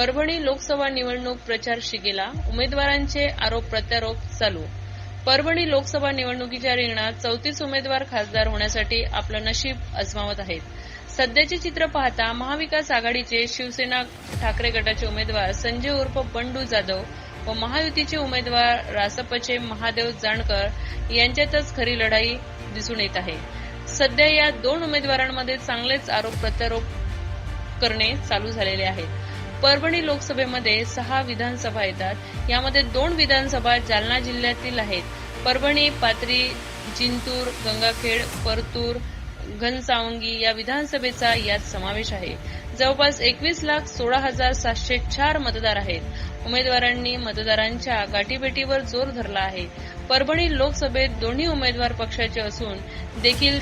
परभणी लोकसभा निवडणूक प्रचार शिगेला, उमेदवारांचे आरोप प्रत्यारोप चालू। परभणी लोकसभा निवडणुकीच्या रिंगणात 34 उमेदवार खासदार होण्यासाठी आपलं नशीब आजमावत आहेत। सध्याचे चित्र पाहता महाविकास आघाडीचे शिवसेना ठाकरे गटाचे उमेदवार संजय उर्फ बंडू जाधव व महायुतीचे उमेदवार रासपचे महादेव जानकर यांच्यातच खरी लढाई दिसून येत आहे। सध्या या दोन उमेदवारांमध्ये चांगलेच आरोप प्रत्यारोप करणे चालू झालेले आहेत। परभणी लोकसभेमध्ये 6 विधानसभा येतात। यामध्ये 2 विधानसभा जालना जिल्ह्यातील आहेत। परभणी, पाथरी, जिंतूर, गंगाखेड, परतूर, घनसावंगी या विधानसभेचा यात समावेश आहे। जवळपास 21,16,704 मतदार आहेत। उमेदवारांनी मतदारांच्या गाठीभेटीवर जोर धरला आहे। परभणी लोकसभेत दोन्ही उमेदवार पक्षाचे असून देखील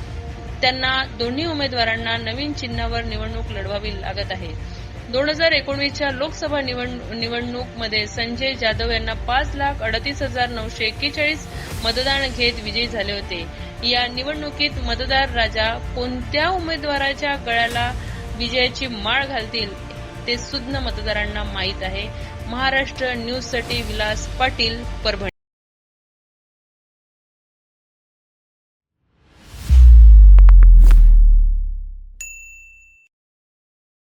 त्यांना दोन्ही उमेदवारांना नवीन चिन्हावर निवडणूक लढवावी लागत आहे। 2019च्या लोकसभा निवडणूक संजय जाधव यांना 5,38,941 मतदान घेत विजयी झाले होते। या निवडणुकीत मतदार राजा कोणत्या उमेदवाराच्या गळ्याला विजयाची माळ घालतील ते सुज्ञ मतदारांना माहीत आहे। महाराष्ट्र न्यूजसाठी विलास पाटील, परभणी।